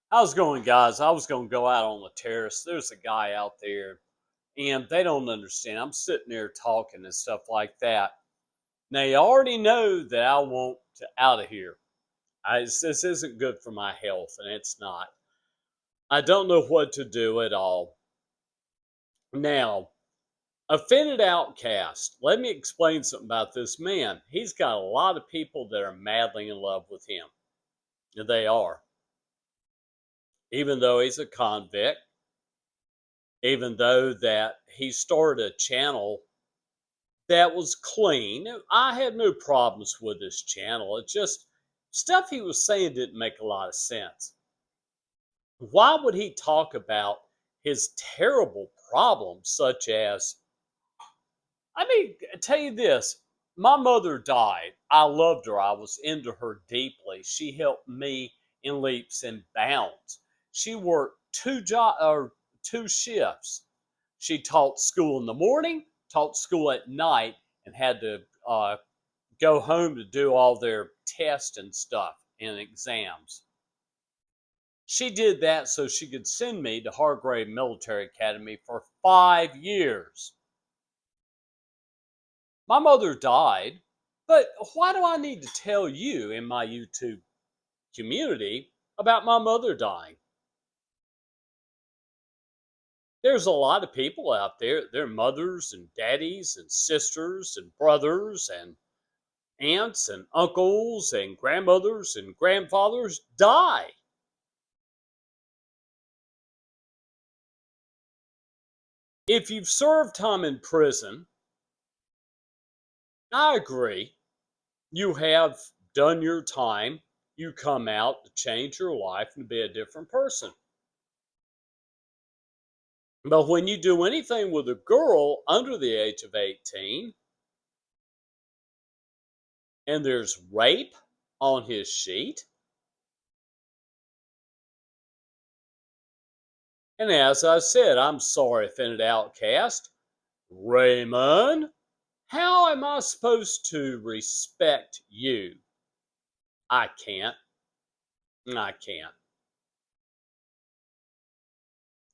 How's it going, guys? I was going to go out on the terrace. There's a guy out there, and they don't understand. I'm sitting there talking and stuff like that. Now, you already know that I want to out of here. This isn't good for my health, and it's not. I don't know what to do at all. Now, Offended Outcast. Let me explain something about this man. He's got a lot of people that are madly in love with him. They are. Even though he's a convict, even though that he started a channel that was clean. I had no problems with this channel. It just stuff he was saying didn't make a lot of sense. Why would he talk about his terrible problems, such as, I tell you this, my mother died. I loved her. I was into her deeply. She helped me in leaps and bounds. She worked two shifts. She taught school in the morning, taught school at night, and had to go home to do all their tests and stuff and exams. She did that so she could send me to Hargrave Military Academy for 5 years. My mother died, but why do I need to tell you in my YouTube community about my mother dying? There's a lot of people out there, their mothers and daddies and sisters and brothers and aunts and uncles and grandmothers and grandfathers die. If you've served time in prison, I agree, you have done your time. You come out to change your life and be a different person. But when you do anything with a girl under the age of 18 and there's rape on his sheet, and as I said, I'm sorry, Offended Outcast, Raymond, how am I supposed to respect you? I can't. I can't.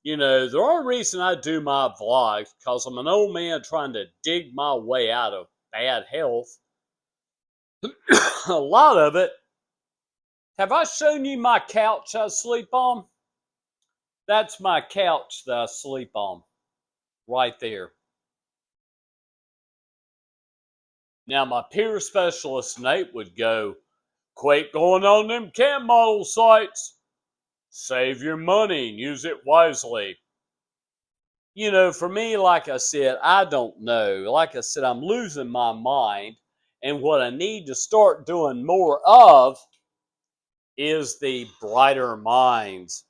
You know, the only reason I do my vlogs because I'm an old man trying to dig my way out of bad health. A lot of it. Have I shown you my couch I sleep on? That's my couch that I sleep on right there. Now, my peer specialist Nate would go, quit going on them cam model sites. Save your money and use it wisely. You know, for me, like I said, I don't know. Like I said, I'm losing my mind. And what I need to start doing more of is the brighter minds.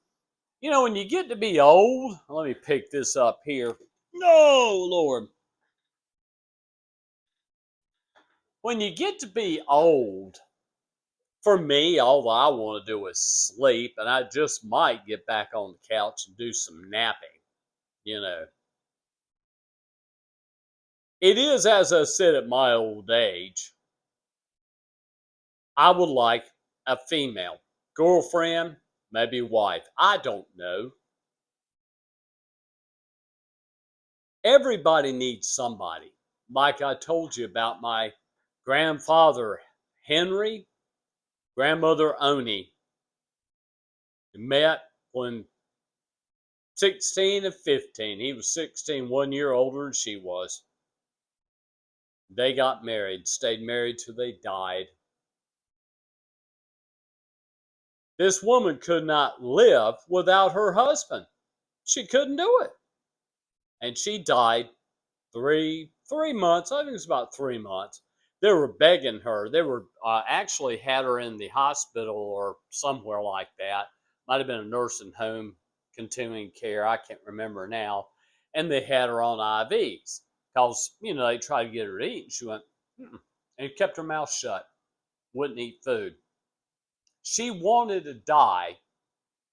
You know, when you get to be old, let me pick this up here. No, Lord. When you get to be old, for me, all I want to do is sleep, and I just might get back on the couch and do some napping, you know. It is, as I said, at my old age, I would like a female girlfriend, maybe wife. I don't know. Everybody needs somebody. Like I told you about my grandfather, Henry, grandmother, Oni. Met when 16 and 15. He was 16, 1 year older than she was. They got married, stayed married till they died. This woman could not live without her husband. She couldn't do it. And she died three months. I think it was about 3 months. They were begging her. They were actually had her in the hospital or somewhere like that. Might have been a nursing home, continuing care. I can't remember now. And they had her on IVs because they tried to get her to eat, and she went and kept her mouth shut. Wouldn't eat food. She wanted to die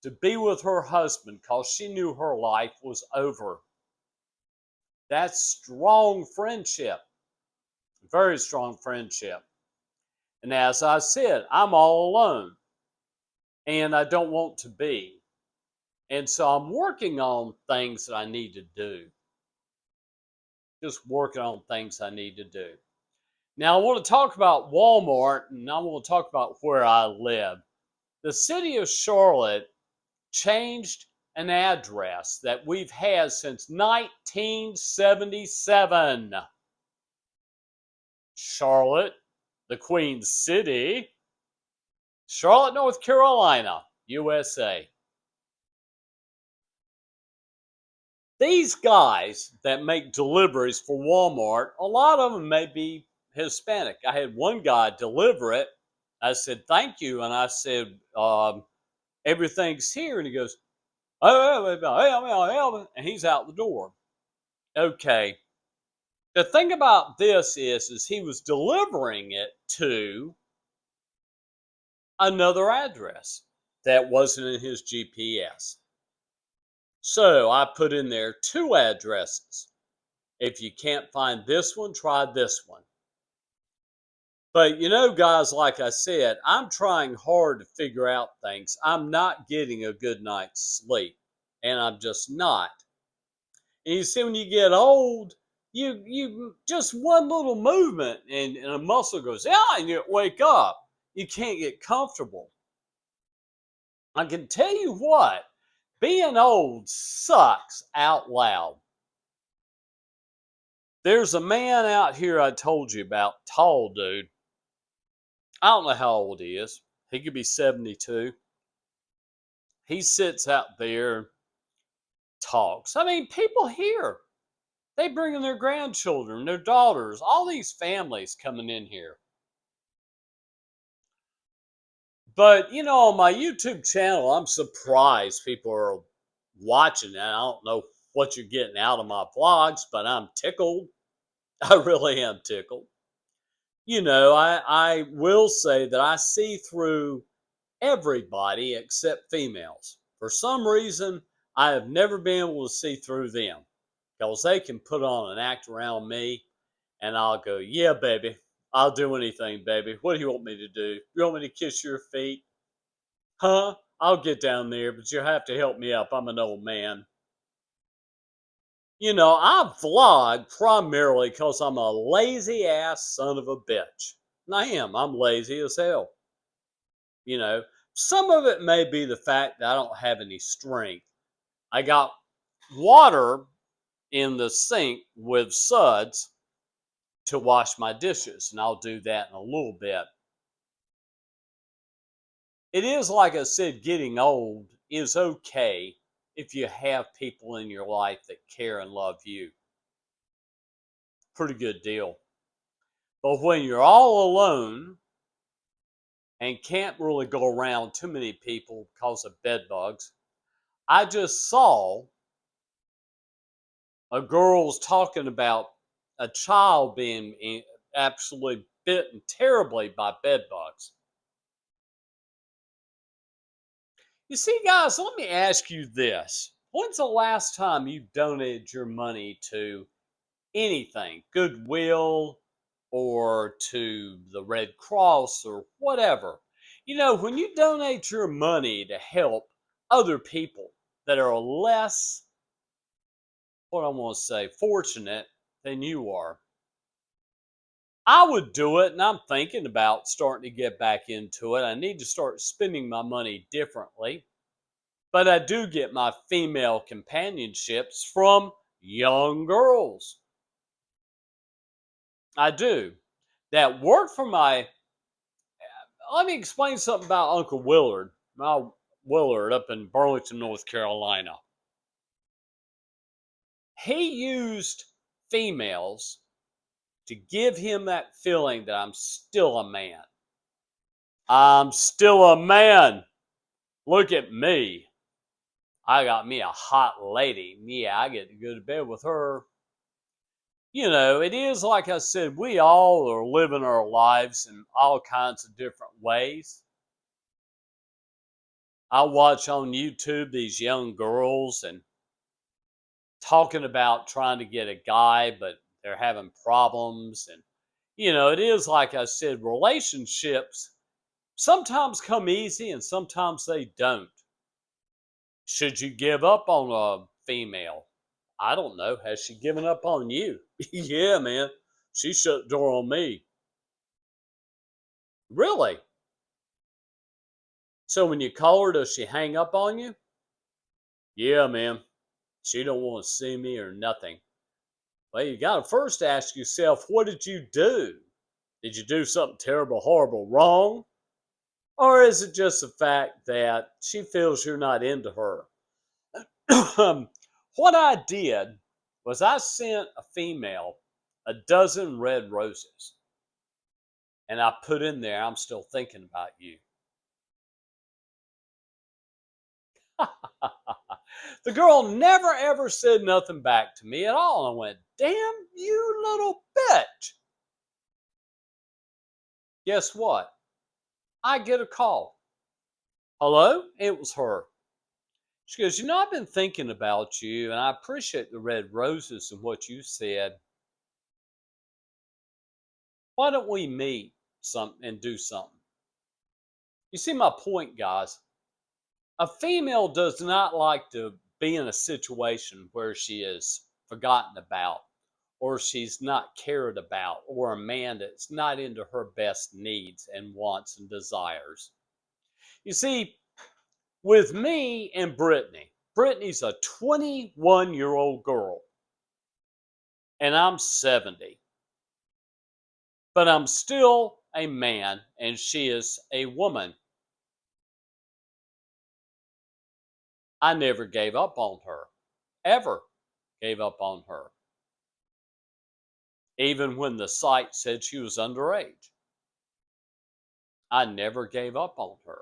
to be with her husband because she knew her life was over. That's strong friendship. Very strong friendship. And as I said, I'm all alone. And I don't want to be. And so I'm working on things that I need to do. Just working on things I need to do. Now, I want to talk about Walmart and I want to talk about where I live. The city of Charlotte changed an address that we've had since 1977. Charlotte, the Queen City, Charlotte, North Carolina, USA. These guys that make deliveries for Walmart, a lot of them may be Hispanic. I had one guy deliver it. I said, thank you. And I said, everything's here. And he goes, oh, and he's out the door. Okay. The thing about this is he was delivering it to another address that wasn't in his GPS. So I put in there 2 addresses. If you can't find this one, try this one. But you know, guys, like I said, I'm trying hard to figure out things. I'm not getting a good night's sleep, and I'm just not. And you see, when you get old, you just one little movement and a muscle goes, yeah, and you wake up. You can't get comfortable. I can tell you what, being old sucks out loud. There's a man out here I told you about, tall dude. I don't know how old he is. He could be 72. He sits out there, talks. I mean, people here, they bring in their grandchildren, their daughters, all these families coming in here. But, you know, on my YouTube channel, I'm surprised people are watching that. I don't know what you're getting out of my vlogs, but I'm tickled. I really am tickled. You know, I will say that I see through everybody except females. For some reason, I have never been able to see through them because they can put on an act around me and I'll go, yeah, baby, I'll do anything, baby. What do you want me to do? You want me to kiss your feet? Huh? I'll get down there, but you'll have to help me up. I'm an old man. You know, I vlog primarily because I'm a lazy ass son of a bitch. And I am. I'm lazy as hell. You know, some of it may be the fact that I don't have any strength. I got water in the sink with suds to wash my dishes, and I'll do that in a little bit. It is, like I said, getting old is okay if you have people in your life that care and love you. Pretty good deal. But when you're all alone and can't really go around too many people because of bed bugs, I just saw a girl's talking about a child being absolutely bitten terribly by bed bugs. You see, guys, let me ask you this. When's the last time you donated your money to anything, Goodwill or to the Red Cross or whatever? You know, when you donate your money to help other people that are less, what I want to say, fortunate than you are, I would do it, and I'm thinking about starting to get back into it. I need to start spending my money differently. But I do get my female companionships from young girls. I do. That work for my. Let me explain something about Uncle Willard. My Willard up in Burlington, North Carolina. He used females to give him that feeling that I'm still a man. I'm still a man. Look at me. I got me a hot lady. Yeah, I get to go to bed with her. You know, it is like I said, we all are living our lives in all kinds of different ways. I watch on YouTube these young girls and talking about trying to get a guy, but they're having problems. And, you know, it is like I said, relationships sometimes come easy and sometimes they don't. Should you give up on a female? I don't know. Has she given up on you? Yeah, man. She shut the door on me. Really? So when you call her, does she hang up on you? Yeah, man. She don't want to see me or nothing. Well, you got to first ask yourself, what did you do? Did you do something terrible, horrible, wrong? Or is it just the fact that she feels you're not into her? What I did was I sent a female a dozen red roses, and I put in there, I'm still thinking about you. The girl never ever said nothing back to me at all. I went, damn you little bitch. Guess what? I get a call. Hello? It was her. She goes, I've been thinking about you, and I appreciate the red roses and what you said. Why don't we meet and do something? You see my point, guys. A female does not like to be in a situation where she is forgotten about, or she's not cared about, or a man that's not into her best needs and wants and desires. You see, with me and Brittany's a 21-year-old girl, and I'm 70. But I'm still a man, and she is a woman. I never gave up on her, ever gave up on her, even when the site said she was underage. I never gave up on her.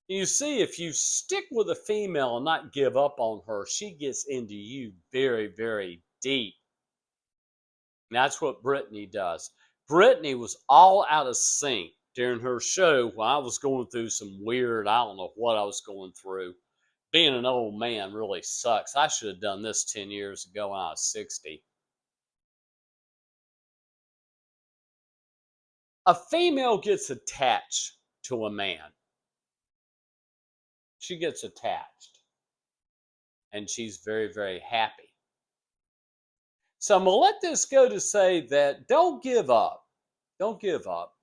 You see, if you stick with a female and not give up on her, she gets into you very, very deep. And that's what Brittany does. Brittany was all out of sync during her show when I was going through some weird, I don't know what I was going through. Being an old man really sucks. I should have done this 10 years ago when I was 60. A female gets attached to a man. She gets attached. And she's very, very happy. So I'm going to let this go to say that don't give up. Don't give up.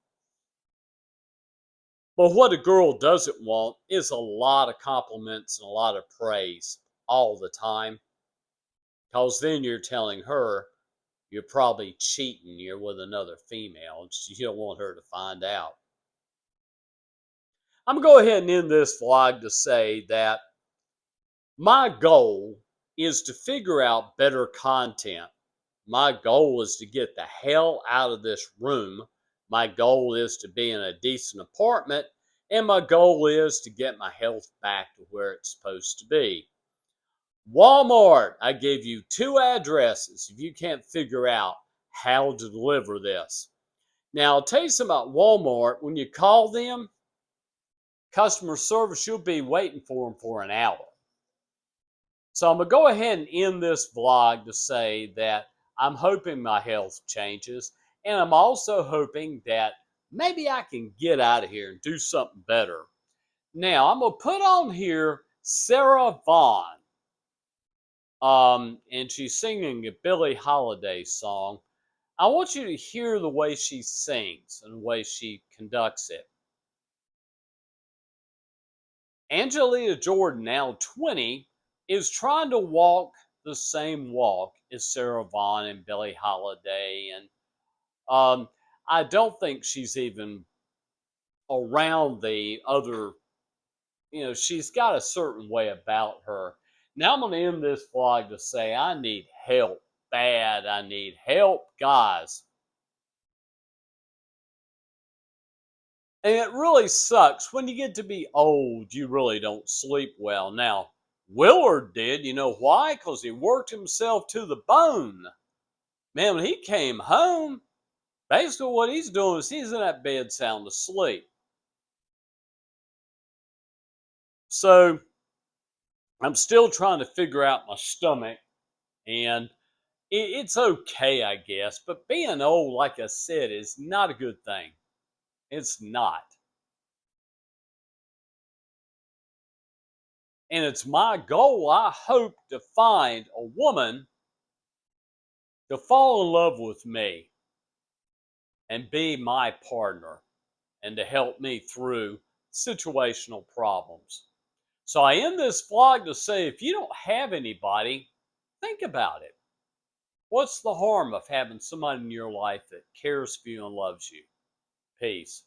But what a girl doesn't want is a lot of compliments and a lot of praise all the time. Because then you're telling her you're probably cheating, you're with another female, and you don't want her to find out. I'm going to go ahead and end this vlog to say that my goal is to figure out better content. My goal is to get the hell out of this room. My goal is to be in a decent apartment. And my goal is to get my health back to where it's supposed to be. Walmart, I gave you 2 addresses if you can't figure out how to deliver this. Now, I'll tell you something about Walmart. When you call them, customer service, you'll be waiting for them for an hour. So I'm going to go ahead and end this vlog to say that I'm hoping my health changes. And I'm also hoping that maybe I can get out of here and do something better. Now, I'm going to put on here Sarah Vaughan. And she's singing a Billie Holiday song. I want you to hear the way she sings and the way she conducts it. Angelina Jordan, now 20, is trying to walk the same walk as Sarah Vaughan and Billie Holiday. And I don't think she's even around the other, she's got a certain way about her. Now I'm going to end this vlog to say I need help bad. I need help, guys. And it really sucks. When you get to be old, you really don't sleep well. Now, Willard did. You know why? Because he worked himself to the bone. Man, when he came home, basically what he's doing is he's in that bed sound asleep. So, I'm still trying to figure out my stomach. And it's okay, I guess. But being old, like I said, is not a good thing. It's not. And it's my goal, I hope, to find a woman to fall in love with me and be my partner and to help me through situational problems. So I end this vlog to say if you don't have anybody, think about it. What's the harm of having somebody in your life that cares for you and loves you? Peace.